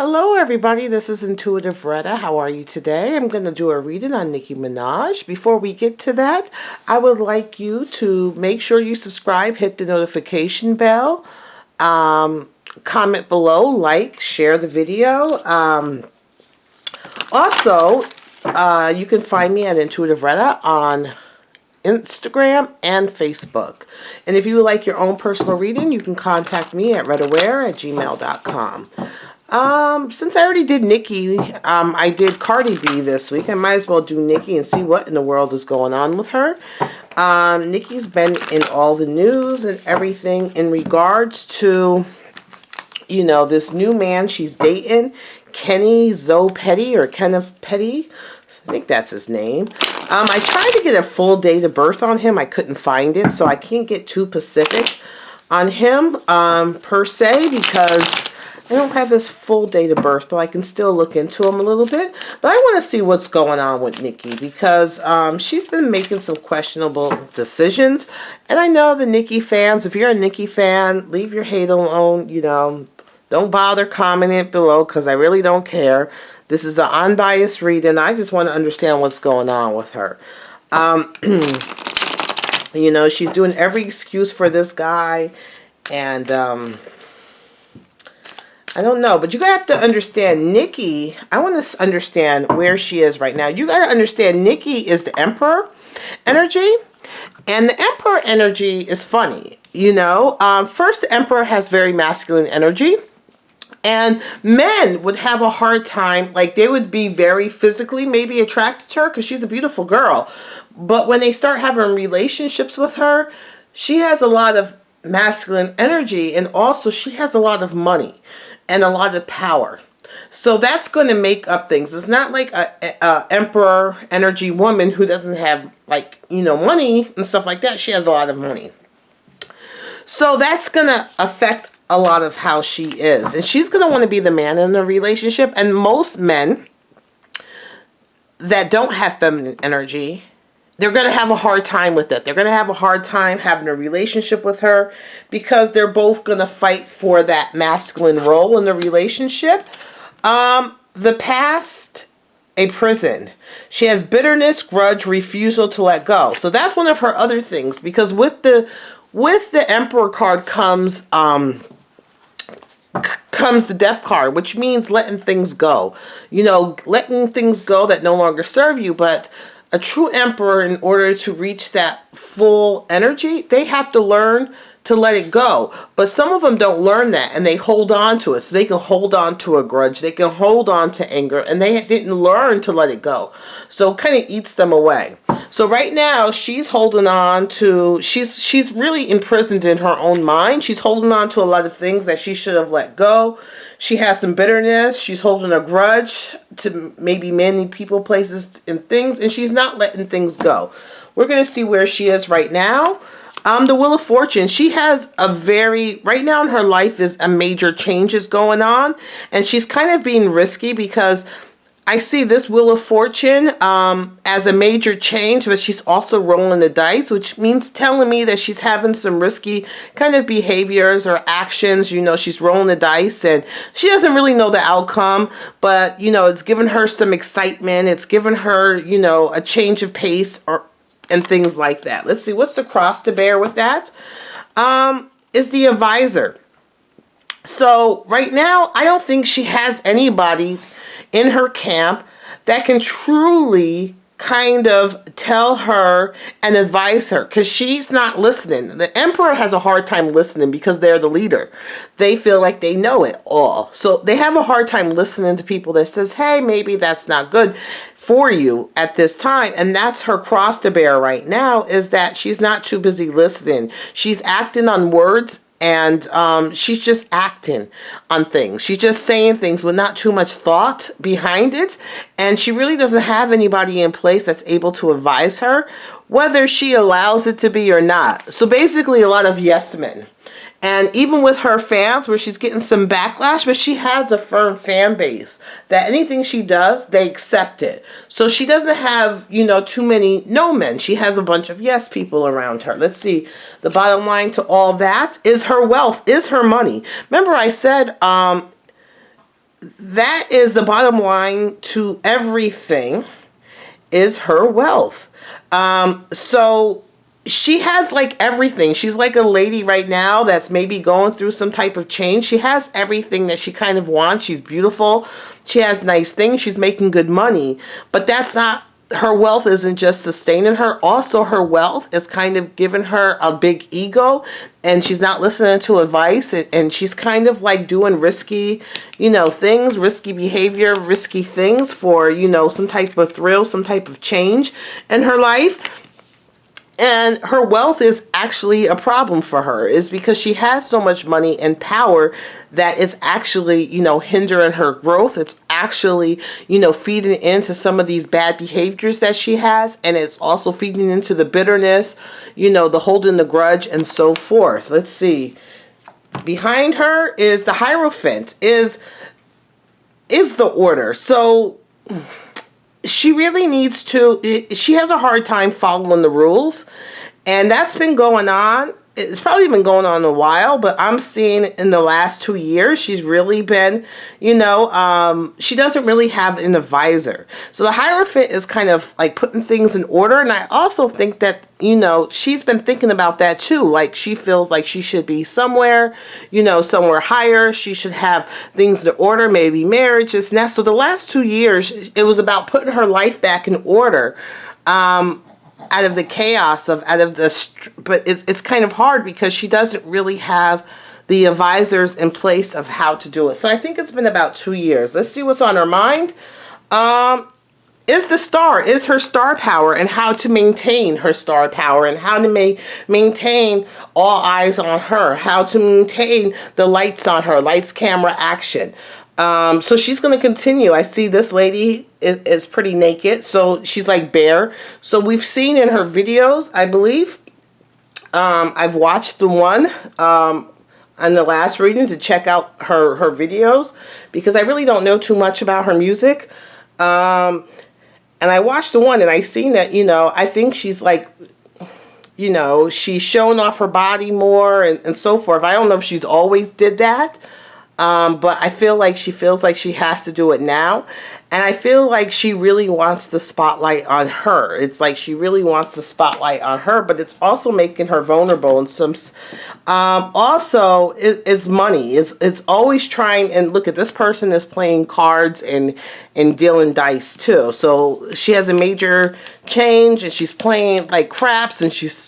Hello everybody, this is Intuitive Retta. How are you today? I'm going to do a reading on Nicki Minaj. Before we get to that, I would like you to make sure you subscribe, hit the notification bell, comment below, like, share the video. Also, you can find me at Intuitive Retta on Instagram and Facebook. And if you would like your own personal reading, you can contact me at rettaware@gmail.com. Since I already did Nicki, I did Cardi B this week. I might as well do Nicki and see what in the world is going on with her. Nicki's been in all the news and everything in regards to, you know, this new man she's dating, Kenneth Petty. I think that's his name. I tried to get a full date of birth on him. I couldn't find it, so I can't get too specific on him per se, because I don't have his full date of birth, but I can still look into him a little bit. But I want to see what's going on with Nicki, because she's been making some questionable decisions. And I know the Nicki fans, if you're a Nicki fan, leave your hate alone. You know, don't bother commenting below, because I really don't care. This is an unbiased reading. I just want to understand what's going on with her. You know, she's doing every excuse for this guy. And I don't know, but you have to understand Nicki. I want to understand where she is right now. You got to understand Nicki is the Emperor energy, and the Emperor energy is funny. You know, first, the Emperor has very masculine energy, and men would have a hard time, like they would be very physically maybe attracted to her because she's a beautiful girl. But when they start having relationships with her, she has a lot of masculine energy, and also she has a lot of money and a lot of power. So that's going to make up things. It's not like a Emperor energy woman who doesn't have, like, you know, money and stuff like that. She has a lot of money. So that's going to affect a lot of how she is. And she's going to want to be the man in the relationship. And most men that don't have feminine energy, they're going to have a hard time with it. They're going to have a hard time having a relationship with her, because they're both going to fight for that masculine role in the relationship. The past, a prison. She has bitterness, grudge, refusal to let go. So that's one of her other things, because with the Emperor card comes the Death card, which means letting things go. You know, letting things go that no longer serve you. But a true Emperor, in order to reach that full energy, they have to learn to let it go. But some of them don't learn that, and they hold on to it. So they can hold on to a grudge. They can hold on to anger, and they didn't learn to let it go. So it kind of eats them away. So right now, she's holding on to, she's really imprisoned in her own mind. She's holding on to a lot of things that she should have let go. She has some bitterness. She's holding a grudge to maybe many people, places, and things. And she's not letting things go. We're going to see where she is right now. The Wheel of Fortune. She has a very, right now in her life is a major changes going on. And she's kind of being risky, because I see this Wheel of Fortune as a major change, but she's also rolling the dice, which means telling me that she's having some risky kind of behaviors or actions. You know, she's rolling the dice and she doesn't really know the outcome, but, you know, it's given her some excitement. It's given her, you know, a change of pace and things like that. Let's see, what's the cross to bear with that? Is the advisor. So right now, I don't think she has anybody in her camp that can truly kind of tell her and advise her, because she's not listening. The Emperor has a hard time listening because they're the leader. They feel like they know it all. So they have a hard time listening to people that says, hey, maybe that's not good for you at this time. And that's her cross to bear right now, is that she's not too busy listening. She's acting on words, and she's just acting on things. She's just saying things with not too much thought behind it. And she really doesn't have anybody in place that's able to advise her, whether she allows it to be or not. So basically a lot of yes men. And even with her fans, where she's getting some backlash, but she has a firm fan base that anything she does, they accept it. So she doesn't have, you know, too many no men. She has a bunch of yes people around her. Let's see. The bottom line to all that is her wealth, is her money. Remember I said that is the bottom line to everything, is her wealth. So she has like everything. She's like a lady right now that's maybe going through some type of change. She has everything that she kind of wants. She's beautiful. She has nice things. She's making good money. But that's not, her wealth isn't just sustaining her. Also, her wealth is kind of giving her a big ego, and she's not listening to advice, and she's kind of like doing risky, things, risky behavior, risky things for, some type of thrill, some type of change in her life. And her wealth is actually a problem for her, is because she has so much money and power that it's actually, hindering her growth. It's actually, feeding into some of these bad behaviors that she has. And it's also feeding into the bitterness, the holding the grudge and so forth. Let's see. Behind her is the Hierophant, is the Order. So she really needs to, she has a hard time following the rules, and that's been going on. It's probably been going on a while, but I'm seeing in the last 2 years, she's really been, she doesn't really have an advisor. So the Hierophant is kind of like putting things in order. And I also think that, she's been thinking about that too. Like she feels like she should be somewhere, somewhere higher. She should have things in order, maybe marriage, this and that. So the last 2 years, it was about putting her life back in order. Out of the chaos but it's kind of hard because she doesn't really have the advisors in place of how to do it. So I think it's been about 2 years. Let's see what's on her mind. Is her star power, and how to maintain her star power, and how to maintain all eyes on her, how to maintain the lights on her, lights, camera, action. So she's going to continue. I see this lady is pretty naked. So she's like bare. So we've seen in her videos, I believe. I've watched the one on the last reading to check out her videos, because I really don't know too much about her music. And I watched the one and I seen that, I think she's like, she's showing off her body more and so forth. I don't know if she's always did that. But I feel like she feels like she has to do it now. And I feel like she really wants the spotlight on her. It's like she really wants the spotlight on her, but it's also making her vulnerable. And also, it's money. It's always trying, and look at this person is playing cards and dealing dice too. So she has a major change, and she's playing like craps, and she's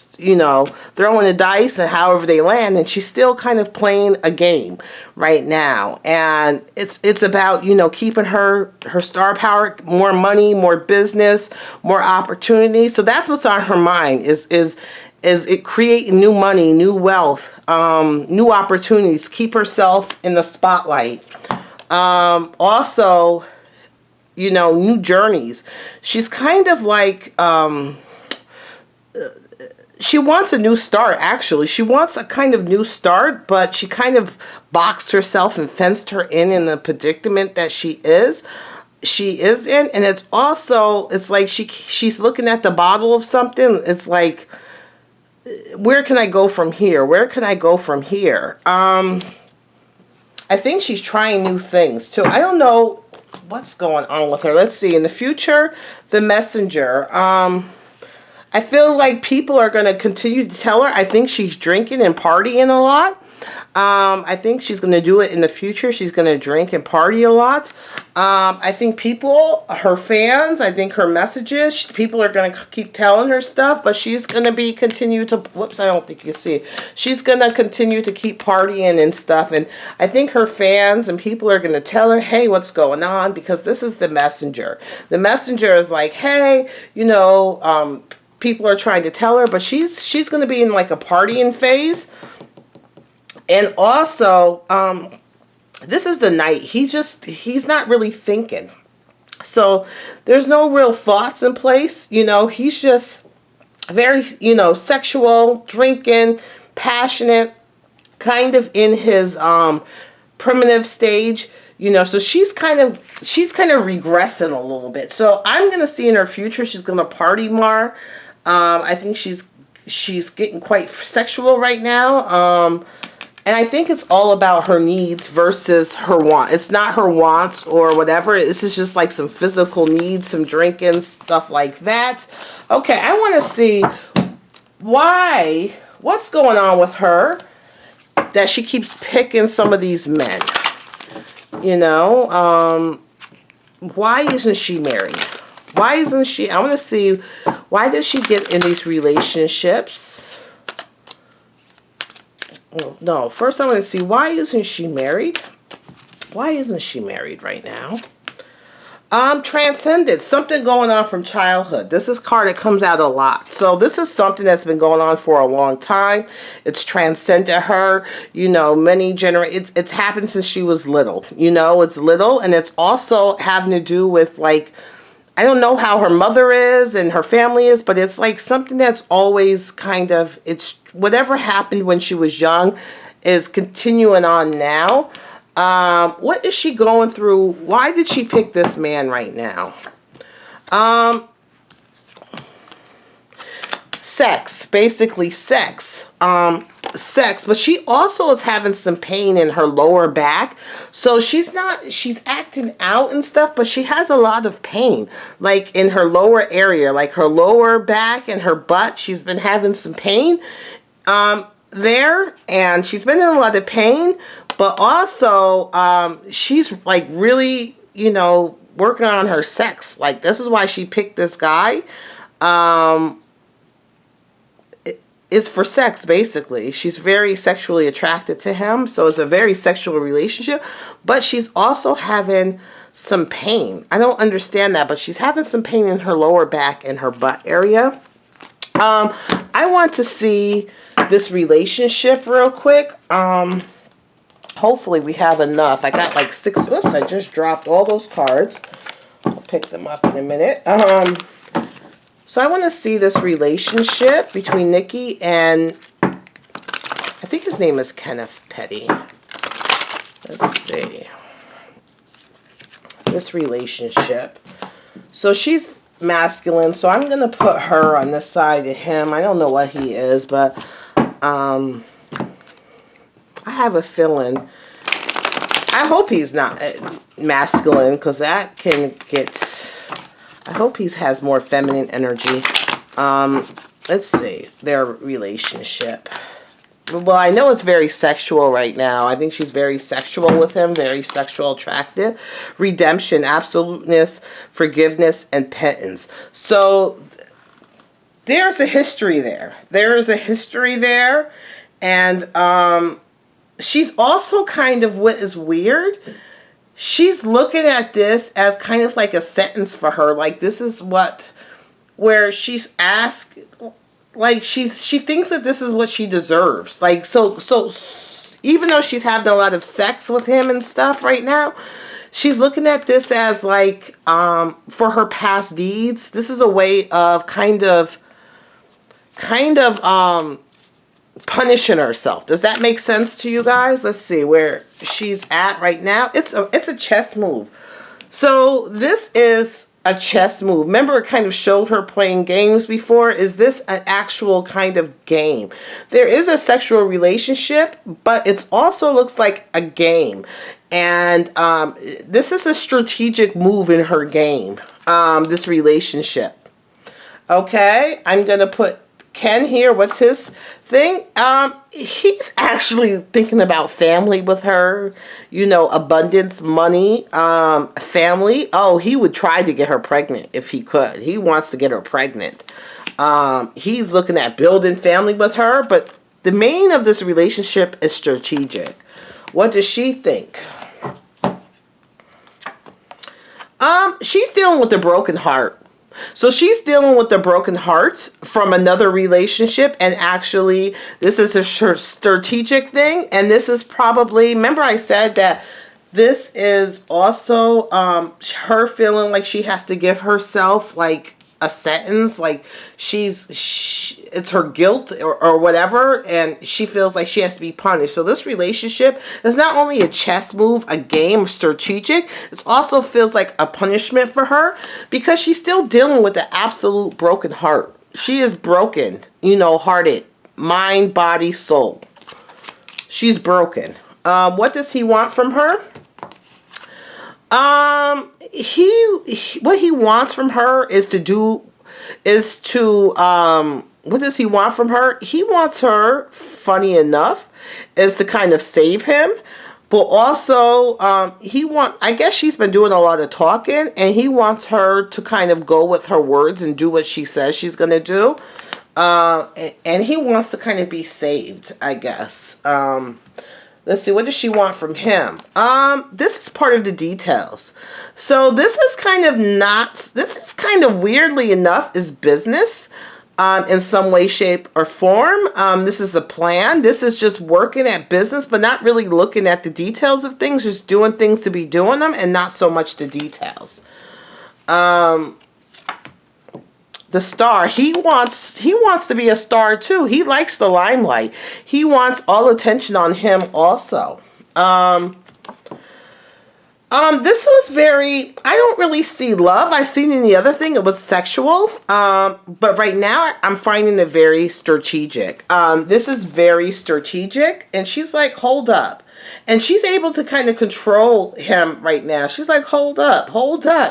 throwing the dice and however they land, and she's still kind of playing a game right now. And it's about, keeping her star power, more money, more business, more opportunity. So that's what's on her mind, is it creating new money, new wealth, new opportunities, keep herself in the spotlight. Also, new journeys. She's kind of like, she wants a new start, actually. She wants a kind of new start, but she kind of boxed herself and fenced her in the predicament that she is in. And it's also, it's like she's looking at the bottle of something. It's like, where can I go from here? Where can I go from here? I think she's trying new things too. I don't know what's going on with her. Let's see. In the future, the Messenger. I feel like people are going to continue to tell her. I think she's drinking and partying a lot. I think she's going to do it in the future. She's going to drink and party a lot. I think people, her fans, I think her messages, people are going to keep telling her stuff, but she's going to continue to, whoops, I don't think you can see. She's going to continue to keep partying and stuff. And I think her fans and people are going to tell her, hey, what's going on? Because this is the Messenger. The Messenger is like, hey, people are trying to tell her, but she's going to be in like a partying phase. And also, this is the Knight. He's not really thinking. So there's no real thoughts in place. He's just very, sexual, drinking, passionate, kind of in his primitive stage. So she's kind of regressing a little bit. So I'm going to see in her future, she's going to party more. I think she's getting quite sexual right now. And I think it's all about her needs versus her want. It's not her wants or whatever. This is just like some physical needs, some drinking, stuff like that. Okay, I want to see what's going on with her that she keeps picking some of these men. You know, why isn't she married? Why isn't she? I want to see, why does she get in these relationships? No, first I want to see, why isn't she married? Why isn't she married right now? Transcended. Something going on from childhood. This is a card that comes out a lot. So this is something that's been going on for a long time. It's transcended her. You know, many generations. It's happened since she was little. You know, it's little. And it's also having to do with, like, I don't know how her mother is and her family is, but it's like something that's always kind of, it's whatever happened when she was young is continuing on now. What is she going through? Why did she pick this man right now? Sex, basically sex. Sex, but she also is having some pain in her lower back. So she's acting out and stuff, but she has a lot of pain, like in her lower area, like her lower back and her butt. She's been having some pain there, and she's been in a lot of pain, but also she's like really, you know, working on her sex. Like, this is why she picked this guy. It's for sex, basically. She's very sexually attracted to him, so it's a very sexual relationship, but she's also having some pain. I don't understand that, but she's having some pain in her lower back and her butt area. I want to see this relationship real quick. Hopefully we have enough. I got like 6. Oops, I just dropped all those cards. I'll pick them up in a minute. So I want to see this relationship between Nikki and, I think his name is Kenneth Petty. Let's see. This relationship. So she's masculine, so I'm going to put her on this side of him. I don't know what he is, but I have a feeling. I hope he's not masculine, because that can get... I hope he has more feminine energy. Let's see. Their relationship. Well, I know it's very sexual right now. I think she's very sexual with him. Very sexual attractive. Redemption, absoluteness, forgiveness, and penance. So, there's a history there. There is a history there. And, she's also kind of, what is weird, she's looking at this as kind of like a sentence for her. Like, this is what, where she's asked, like, she thinks that this is what she deserves. Like, so even though she's having a lot of sex with him and stuff right now, she's looking at this as like, for her past deeds. This is a way of kind of punishing herself. Does that make sense to you guys? Let's see where she's at right now. It's a chess move. So this is a chess move. Remember, it kind of showed her playing games before. Is this an actual kind of game? There is a sexual relationship, but it also looks like a game. And this is a strategic move in her game, this relationship. Okay, I'm going to put Ken here. What's his thing? He's actually thinking about family with her, you know, abundance, money, family. Oh, he would try to get her pregnant if he could. He wants to get her pregnant. He's looking at building family with her, but the main of this relationship is strategic. What does she think? She's dealing with a broken heart. So she's dealing with the broken heart from another relationship, and actually this is a strategic thing, and this is probably, remember I said that this is also her feeling like she has to give herself like a sentence, like it's her guilt or whatever, and she feels like she has to be punished. So this relationship is not only a chess move, a game, strategic, it also feels like a punishment for her, because she's still dealing with the absolute broken heart. She is broken, you know, hearted, mind, body, soul. She's broken. What does he want from her? What he wants from her is to what does he want from her? He wants her, funny enough, is to kind of save him. But also, I guess she's been doing a lot of talking, and he wants her to kind of go with her words and do what she says she's going to do. And he wants to kind of be saved, I guess. Let's see, what does she want from him? This is part of the details. So this is kind of weirdly enough is business. In some way, shape, or form. This is a plan. This is just working at business, but not really looking at the details of things, just doing things to be doing them and not so much the details. The star, he wants to be a star too. He likes the limelight. He wants all attention on him also. This was I don't really see love. I seen in the other thing, it was sexual. But right now, I'm finding it very strategic. This is very strategic. And she's like, hold up. And she's able to kind of control him right now. She's like, hold up.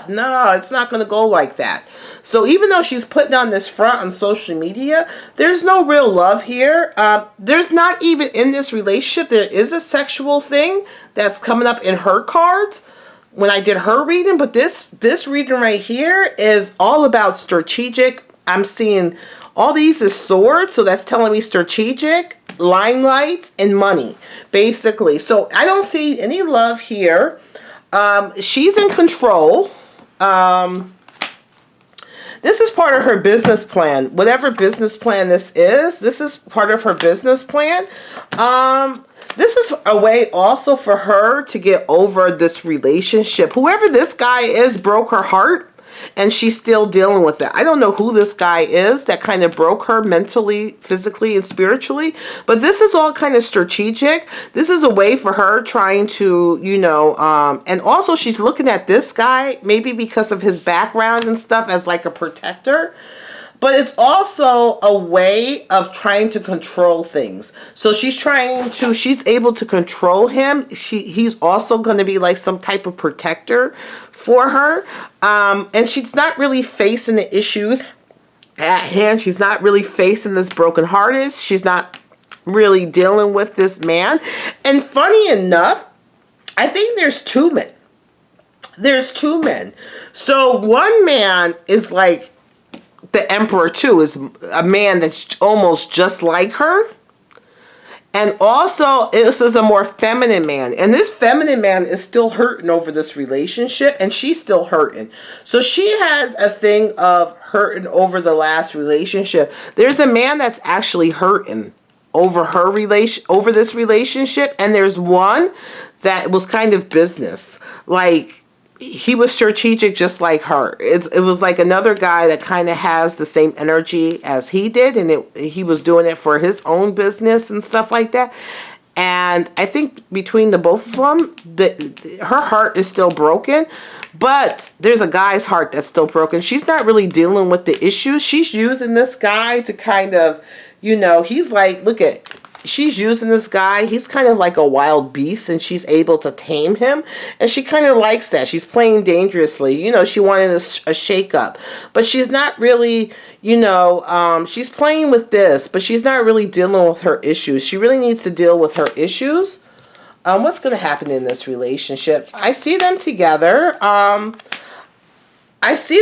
No, it's not going to go like that. So even though she's putting on this front on social media, there's no real love here. There's not even in this relationship. There is a sexual thing that's coming up in her cards when I did her reading. But this reading right here is all about strategic. I'm seeing all these as swords. So that's telling me strategic, limelight, and money, basically. So I don't see any love here. She's in control. This is part of her business plan. Whatever business plan this is part of her business plan. This is a way also for her to get over this relationship. Whoever this guy is broke her heart, and she's still dealing with it. I don't know who this guy is that kind of broke her mentally, physically, and spiritually. But this is all kind of strategic. This is a way for her trying to, and also she's looking at this guy, maybe because of his background and stuff, as like a protector. But it's also a way of trying to control things. So she's able to control him. He's also going to be like some type of protector for her. And she's not really facing the issues at hand. She's not really facing this broken hearted. She's not really dealing with this man. And funny enough, I think there's two men. So one man is like, the emperor too, is a man that's almost just like her. And also, this is a more feminine man. And this feminine man is still hurting over this relationship. And she's still hurting. So she has a thing of hurting over the last relationship. There's a man that's actually hurting over over this relationship. And there's one that was kind of business. Like, he was strategic just like her. It was like another guy that kind of has the same energy as he did. And he was doing it for his own business and stuff like that. And I think between the both of them, her heart is still broken. But there's a guy's heart that's still broken. She's not really dealing with the issues. She's using this guy to kind of, he's like, she's using this guy. He's kind of like a wild beast, and she's able to tame him. And she kind of likes that. She's playing dangerously. She wanted a shake-up. But she's not really, she's playing with this, but she's not really dealing with her issues. She really needs to deal with her issues. What's going to happen in this relationship? I see them together. I see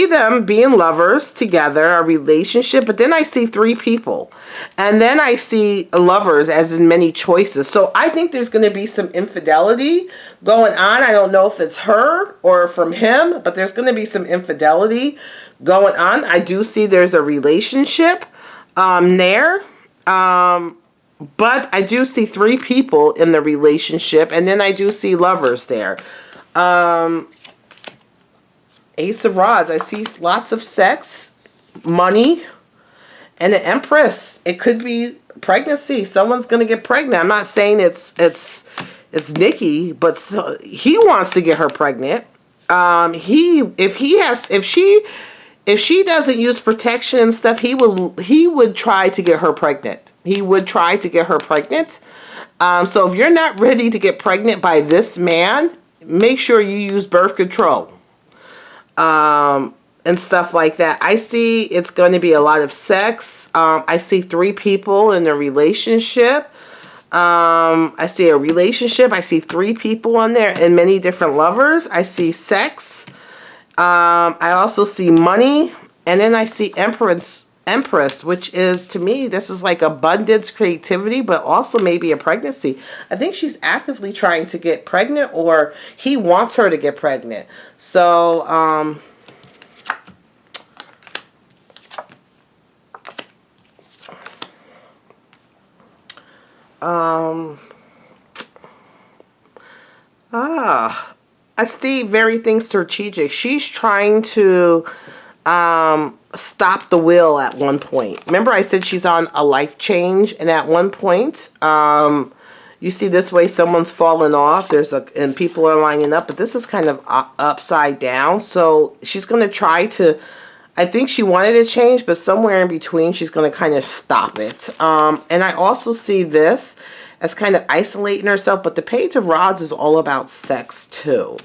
them being lovers together, a relationship, but then I see three people. And then I see lovers as in many choices. So I think there's going to be some infidelity going on. I don't know if it's her or from him, but there's going to be some infidelity going on. I do see there's a relationship there. But I do see three people in the relationship, and then I do see lovers there. Ace of Rods. I see lots of sex, money, and the Empress. It could be pregnancy. Someone's going to get pregnant. I'm not saying it's Nikki, but if he wants to get her pregnant, if if she doesn't use protection and stuff, he would try to get her pregnant. He would try to get her pregnant. So if you're not ready to get pregnant by this man, make sure you use birth control. And stuff like that. I see it's going to be a lot of sex. I see 3 people in a relationship. I see a relationship. I see 3 people on there and many different lovers. I see sex. I also see money. And then I see Empress, which is, to me, this is like abundance, creativity, but also maybe a pregnancy. I think she's actively trying to get pregnant, or he wants her to get pregnant. So, I see very things strategic. She's trying to stop the will at one point. Remember I said she's on a life change, and at one point, you see this way someone's fallen off. And people are lining up, but this is kind of upside down. So she's going to try to, I think she wanted to change, but somewhere in between, she's going to kind of stop it. And I also see this as kind of isolating herself, but the Page of Rods is all about sex too.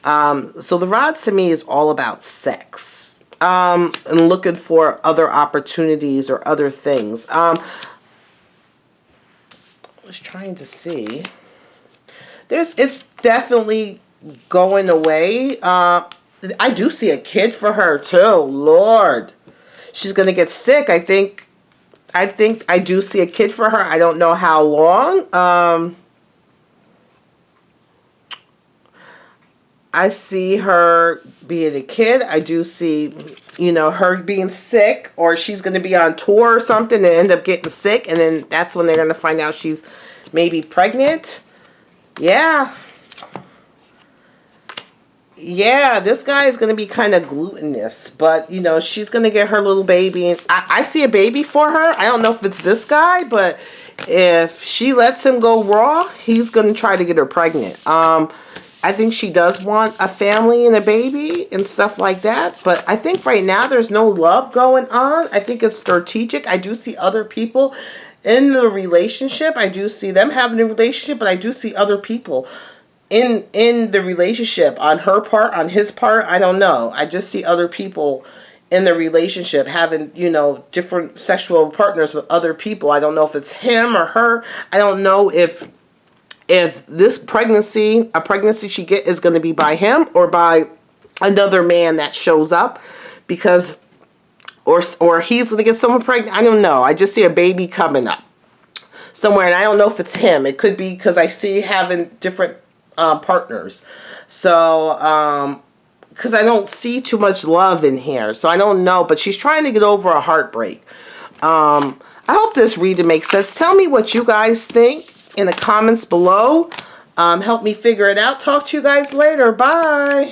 So the Rods to me is all about sex. And looking for other opportunities or other things. I was trying to see. It's definitely going away. I do see a kid for her too. Lord. She's going to get sick. I think I do see a kid for her. I don't know how long. I see her being a kid. I do see, her being sick, or she's going to be on tour or something and end up getting sick. And then that's when they're going to find out she's maybe pregnant. Yeah. Yeah, this guy is going to be kind of glutinous, but, she's going to get her little baby. And I see a baby for her. I don't know if it's this guy, but if she lets him go raw, he's going to try to get her pregnant. I think she does want a family and a baby and stuff like that, but I think right now there's no love going on. I think it's strategic. I do see other people in the relationship. I do see them having a relationship, but I do see other people in the relationship, on her part, on his part. I don't know. I just see other people in the relationship having, different sexual partners with other people. I don't know if it's him or her. I don't know if this pregnancy, a pregnancy she get is going to be by him or by another man that shows up, because, or he's going to get someone pregnant. I don't know. I just see a baby coming up somewhere, and I don't know if it's him. It could be because I see having different partners. So, because I don't see too much love in here. So I don't know, but she's trying to get over a heartbreak. I hope this reading makes sense. Tell me what you guys think in the comments below. Help me figure it out. Talk to you guys later. Bye.